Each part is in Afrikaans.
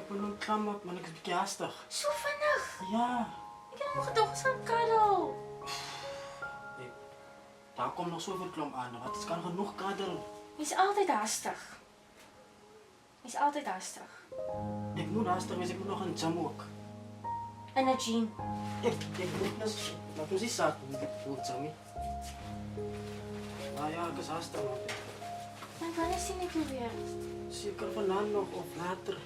Walang klamat, man. Ek is bietjie haastig. So vinnig. Ja. Ek het nog gedog ons gaan kuddel. Daar kom nog soveel klomp aan. Wat is kan genoeg kaddel? Jy's altyd hastig. Jy's altyd hastig. Ek moet haastig wees, ek moet nog aan gym ook. En 'n gym. Ek moet net laat ons die saak moet gym. Ja, ek is haastig. Maar wanneer sien ek jou weer? Seker vanaand nog of later.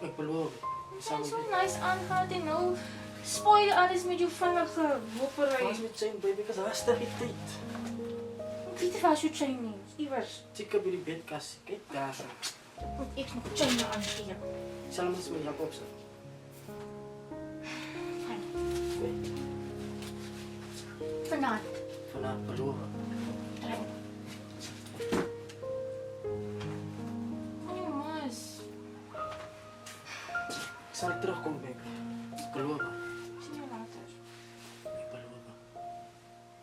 Ek beloof. Jy het so nice aangehad en nou spoil alles met jou vinnige woppery. Pas met zijn baby, ek is haastig die tyd. Ek weet nie waar jou chain is. Iewers. Seker by die bedkas. Kyk daar. Moet ek nog chain aangee. Sal ons met Jakob sit. Vanaand. Vanaand beloof. Ik zal terugkomen, baby. Ik beloof. Sien jou later. Ik beloof.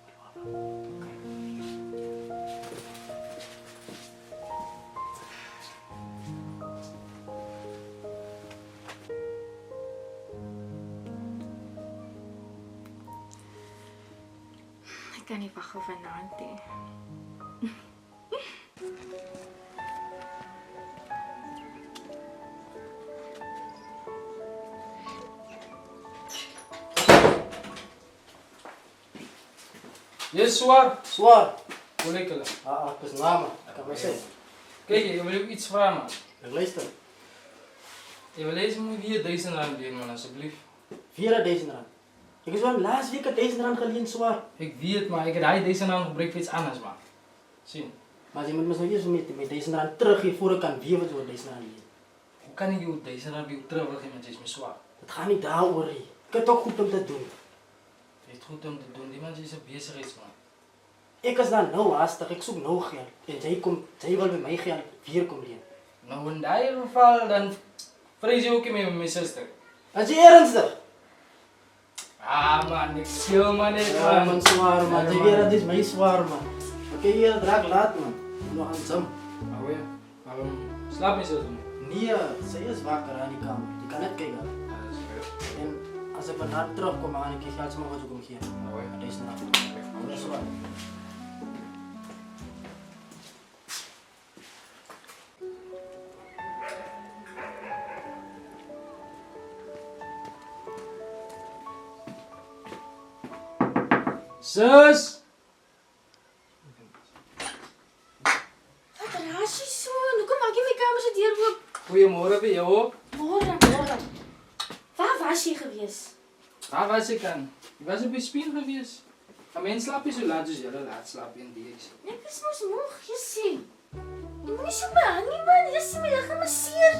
Ek kan nie wag vir vanaand nie. Yes, Swar. Zwaar. Hoe lekker. Het is namen. Ik kan maar zeggen. Kijk, ik wil je iets vragen, man. Ik luister. Je wil eens moet hier R1000 lenen, man, alsjeblieft. 4000 rand. Ik is wel laatst week het 1000 rand geleend, zwaar. Ik weet, maar ik heb die R1000 gebruikt voor iets anders, man. Zien. Maar je moet me zo eerst met 1000 rand teruggeven voor ik kan weer wat zo 1000 rand lenen. Hoe kan ik je R1000 weer terug wil geven met iets meer zwaar? Het gaat niet daarover. Ik heb het ook goed om te doen. Het is goed om te doen, die man is een bezigheidsman. Ik is dan nou haastig, ik zoek nou geld. En zij wil bij mij geld weer komen lenen. Nou, in dat geval, dan vrees je ook mee met mijn zuster. Dat is ernstig. Ah, man, ik chill, man, dit, Ja, man. man, zwaar, man. Je weet dat is mij zwaar, man. Oké, hier, draag laat, man. Nog aan het zam. Maar weer, waarom slaap je zo doen? Nee, zij is wakker aan die kamer. Die kan net kijken. Ah, dat is goed. En als ik vandaag terugkom, dan ga ik je geld maar wat ik om geven. Maar weer. Dat is nou. Dat is waar. Zus! Wat raas jy so? Hoekom maak jy my kamer se deur oop? Goedemorgen bij jou ook. Môre. Waar was jy gewees? Waar was ik aan? Ik was op je spien geweest. Maar mensen slaap je zo laat, dus jullie laat slapen in die is. Ek is mos moeg, jy sien. Jy moenie so behang nie, man. Jy sien my liggaam is seer.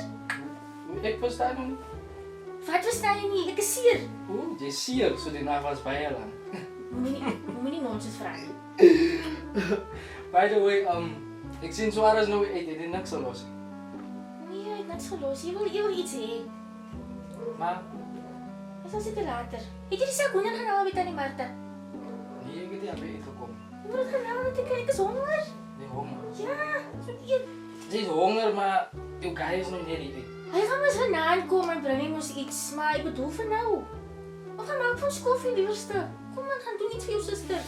Ik versta nog niet. Wat verstaan jy nie? Ek is seer. Oeh, je ziet zo die nacht was bij je lang. Moenie nonsens vra nie. By the way, ik zie zwaar als nou eet, je dit niks los. Nee, jy het niks gelos. Jy wil iets hê. Maar, Dit sal seker later. Het jy die sak hoender gaan haal by tannie Martha? nee, ik heb die aan eten gekomen. Jy moet dit gaan haal want ek is honger. Die honger. Ja, so eet. Ze is honger, maar uw guy is nog niet eet. Hy gaan mos vanaand kom en bring ons iets, maar ek bedoel vir nou. Of gaan maak vir ons koffie liewerste. Kom dan, gaan doen iets vir jou suster.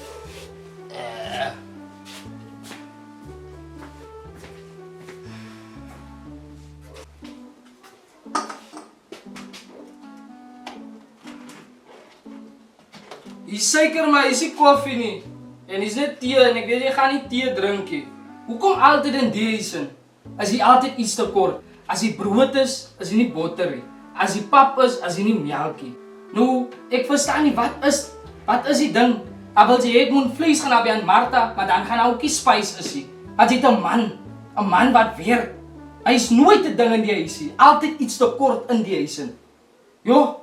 Is zeker, maar is die koffie niet. En is net thee en ik weet je gaat niet thee drinken. Hoe kom altijd in deze? Als hij altijd iets tekort. Als hij brood is hij niet boter. Als hij pap is hij niet melk. Nou, ik versta niet, wat is die ding? Hij wil zeggen, ik moet vlees gaan hebben aan Martha, maar dan gaan ook die spice is hij. Hij is een man wat werkt. Hij is nooit de ding in die huis. Altijd iets tekort in die huis. Jo.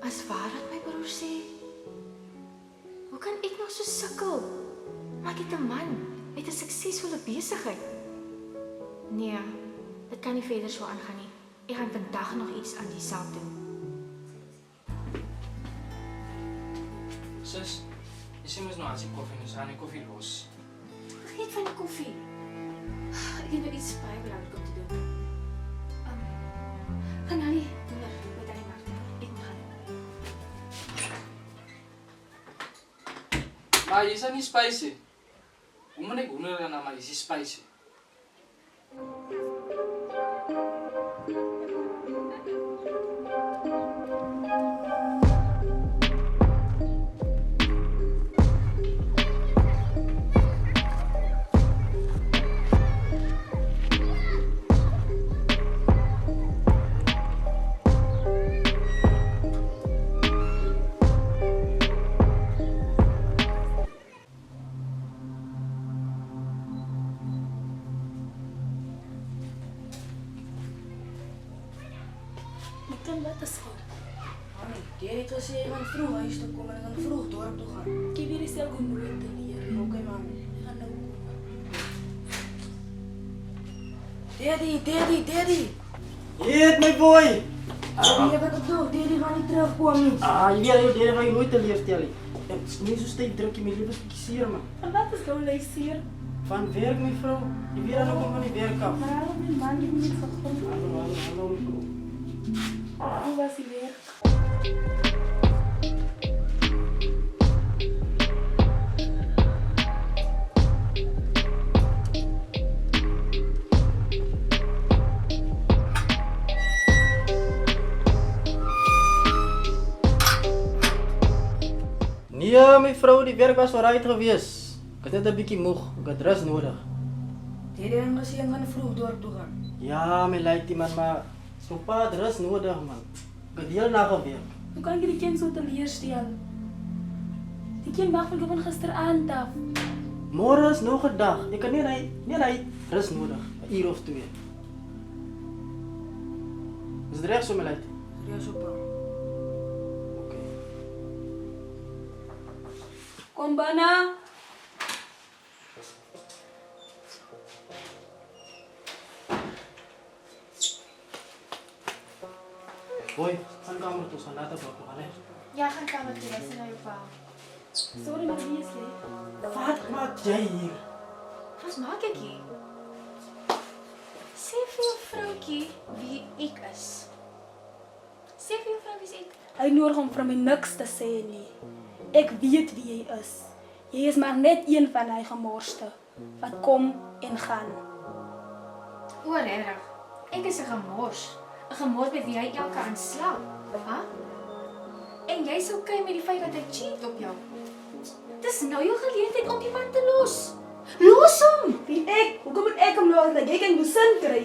As waar wat my broer sê. Hoe kan ek nog so sukkel? Maar ek het 'n man met 'n suksesvolle besigheid. Nee, dit kan nie verder so aangaan nie. Ek gaan vandag nog iets aan die saak doen. Zus, je ziet me nou als ik koffie dus aan die koffie los. Vergeet van die koffie. Ek het nog iets baie belangrik om te doen. Gaan Annie, hoender met aan die Martha. Ek moet gaan. Maar is dat niet spicy? Hoe moet ik hoender gaan, maar is die spicy? Wat is goed? Jy het gesê jy gaan vroeg huis toe kom en ek gaan vroeg dorp toe gaan. Ek heb hier self om nooit te leer. Ok man. Ek gaan nou kom. Daddy. Eet my boy. Daddy, wat ek doen? Daddy gaan nie terugkom nie. Jy weet jou derde van jy nooit teleerstel nie. Ek is nie so steek druk jy my lewe is bietjie seer man. En wat is nou luister? Van werk my vrou. Jy weet dan ook om van die werk af. Maar al my man het niet gekomen. Hallo my vrou. Hoe was die weer? Nee my vrou, die werk was vooruit gewees. Ek het net 'n bietjie moeg. Ek het rus nodig. Daddy het gesê jy gaan vroeg dorp toe gaan. Ja, my laatie man, maar so pa het rus nodig man. Ek het heel na gewerk. Hoe kan ik die kind zo teleurstellen? Die kind wacht van gisteravond af. Môre is nog 'n dag. Ek kan nie rus nodig. 'n uur of 2. Is dit reg so my laatie? Reg so pa. Okay. Kom bijna. Boy, gaan kamer toe, gaan later op gaan hè. Ja, gaan kamer toe, dis nou jou pa. Sorry, maar wie is leeg? Wat maak jy hier? Wat maak ek hier? Sê vir jou vroutjie wie ek is. Sê vir jou vrou wie ek. Hy nodig om van my niks te sê nie. Ek weet wie jy is. Jy is maar net een van hy gemorste wat kom en gaan. O, regtig. Ek is 'n gemors. 'n Gemors met wie jy elke aand slaap, ha? En jy's okay met die feit dat ek cheat op jou. Dis nou jou geleentheid om die man te los. Los hom! Wie ek? Hoekom moet ek hom los dat jy kan sin kry?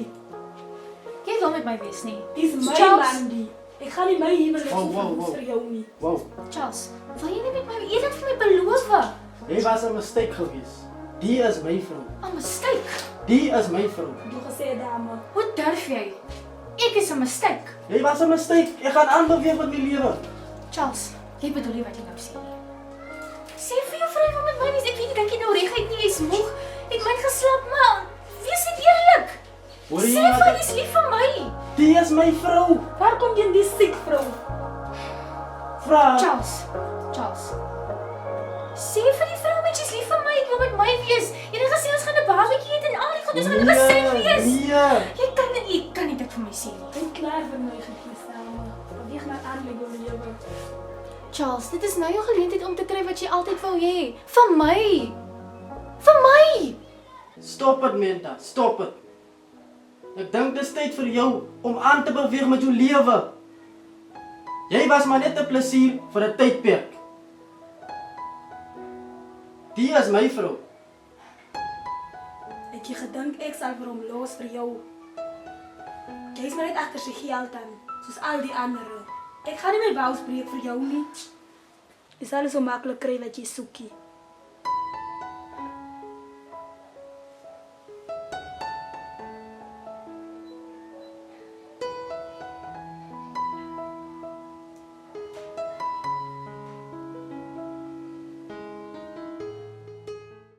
Jy wil met my wees nie. Dis my Charles. man die. Ek gaan nie my huwelik Wow. vir jou nie. Wow, Charles, wil jy nie met my jy het vir my beloof? jy was 'n mistake gewees. Die is my vrou. 'n Mistake. Die is my vrou. Jy gesê dame. Hoe durf jy? Ek is 'n mistake. Jy was 'n mistake. Ek gaan aanbeweeg met my lewe. Charles, jy bedoel nie wat jy nou sê nie. Sê vir jou vrou om met my wees. Ek weet nie dink jy nou reguit nie, jy's moeg. Ek het geslaap, maar wees net eerlik. Hoor Sê jy vir wat? jy's lief vir my. Die is my vrou. Waar kom jy in die siek vrou? Vra. Charles. Sê vir die vrou met jy's lief vir my, ek wil met my wees. Jy het gesê ons gaan 'n babatjie hê en al die goed, ons gaan 'n besit wees. Nee. Jy kan nie dit vir my sê nie. Ek klaar vir my gekies dame. Beweeg maar aan met jou lewe. Charles, dit is nou jou geleentheid om te kry wat jy altyd wou hê. Vir my. Vir my. Stop dit, Menta. Stop dit. Ek dink dis tyd vir jou om aan te beweeg met jou lewe. Jy was maar net 'n plesier vir 'n tydperk. Die is my vrou. Het jy gedink ek sal vir hom los vir jou? Jy is maar net agter sy geld aan, soos al die ander. Ek gaan nie my wou spreek vir jou nie. Jy sal so maklik kry wat jy soekie.